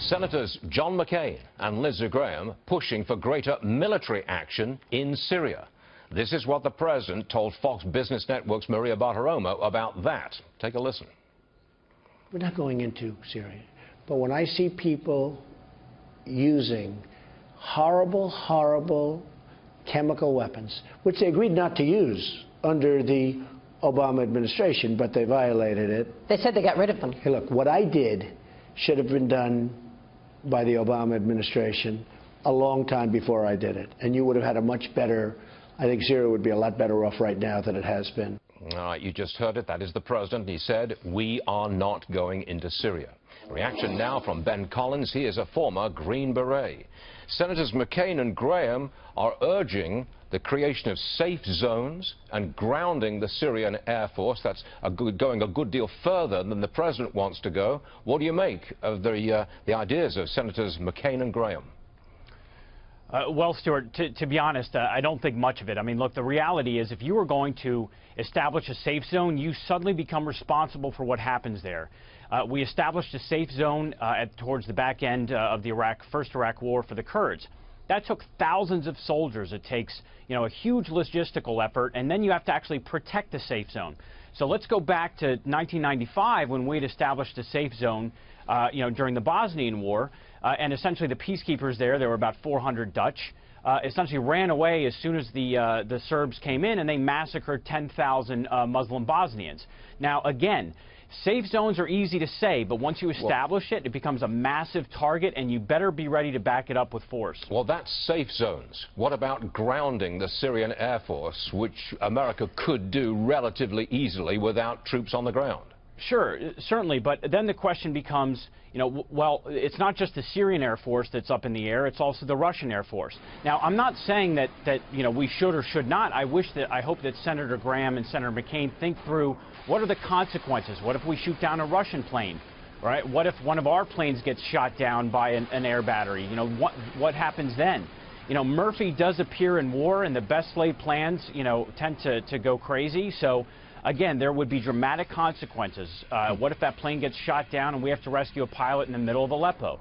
Senators John McCain and Lindsey Graham pushing for greater military action in Syria. This is what the president told Fox Business Network's Maria Bartiromo about that. Take a listen. We're not going into Syria, but when I see people using horrible, horrible chemical weapons, which they agreed not to use under the Obama administration, but they violated it. They said they got rid of them. Hey, look, what I did should have been done by the Obama administration a long time before I did it. And you would have had a much better, I think Syria would be a lot better off right now than it has been. All right, you just heard it. That is the president. He said, we are not going into Syria. Reaction now from Ben Collins. He is a former Green Beret. Senators McCain and Graham are urging the creation of safe zones and grounding the Syrian Air Force. That's going a good deal further than the president wants to go. What do you make of the ideas of Senators McCain and Graham? Well, Stuart, to be honest, I don't think much of it. I mean, look, the reality is if you are going to establish a safe zone, you suddenly become responsible for what happens there. We established a safe zone towards the back end of the first Iraq war for the Kurds. That took thousands of soldiers. It takes, a huge logistical effort, and then you have to actually protect the safe zone. So let's go back to 1995 when we had established a safe zone, during the Bosnian War, and essentially the peacekeepers there were about 400 Dutch, essentially ran away as soon as the Serbs came in, and they massacred 10,000 Muslim Bosnians. Now, again, safe zones are easy to say, but once you establish it, it becomes a massive target, and you better be ready to back it up with force. Well, that's safe zones. What about grounding the Syrian Air Force, which America could do relatively easily without troops on the ground? Sure, certainly, but then the question becomes, well, it's not just the Syrian Air Force that's up in the air, it's also the Russian Air Force. Now, I'm not saying that we should or should not. I hope that Senator Graham and Senator McCain think through what are the consequences. What if we shoot down a Russian plane? Right? What if one of our planes gets shot down by an air battery? What happens then? Murphy does appear in war, and the best laid plans, tend to go crazy. So, again, there would be dramatic consequences. What if that plane gets shot down and we have to rescue a pilot in the middle of Aleppo?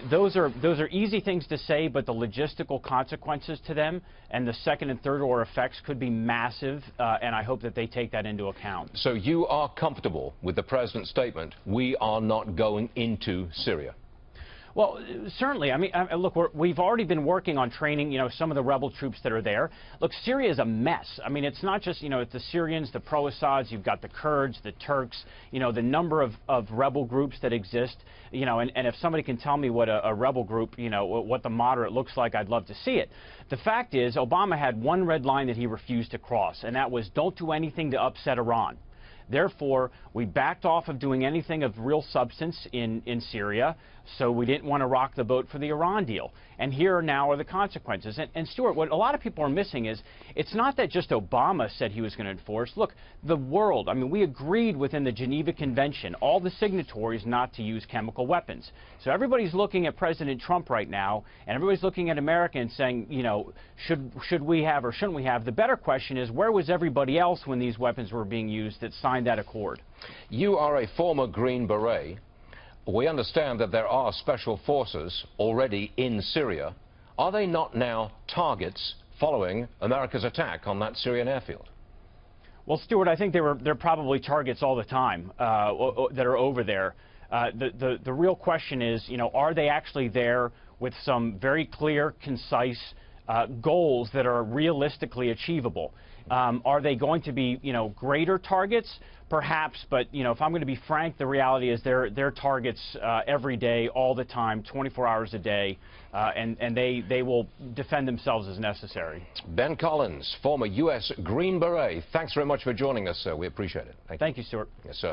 Those are easy things to say, but the logistical consequences to them and the second and third order effects could be massive, and I hope that they take that into account. So you are comfortable with the president's statement, we are not going into Syria? Well, certainly. I mean, look, we've already been working on training, some of the rebel troops that are there. Look, Syria is a mess. I mean, it's not just, it's the Syrians, the pro-Assads, you've got the Kurds, the Turks, the number of rebel groups that exist, and if somebody can tell me what a rebel group, what the moderate looks like, I'd love to see it. The fact is, Obama had one red line that he refused to cross, and that was don't do anything to upset Iran. Therefore, we backed off of doing anything of real substance in Syria, so we didn't want to rock the boat for the Iran deal. And here now are the consequences. And Stuart, what a lot of people are missing is it's not that just Obama said he was going to enforce. Look, the world, I mean, we agreed within the Geneva Convention, all the signatories, not to use chemical weapons. So everybody's looking at President Trump right now, and everybody's looking at America and saying, should we have or shouldn't we have? The better question is, where was everybody else when these weapons were being used that signed that accord? You are a former Green Beret. We understand that there are special forces already in Syria. Are they not now targets following America's attack on that Syrian airfield? Well, Stuart, I think they're probably targets all the time that are over there. The real question is, are they actually there with some very clear, concise goals that are realistically achievable? Are they going to be, greater targets? Perhaps, but, if I'm going to be frank, the reality is they're targets every day, all the time, 24 hours a day, and they will defend themselves as necessary. Ben Collins, former U.S. Green Beret, thanks very much for joining us, sir. We appreciate it. Thank you, Stuart. Yes, sir.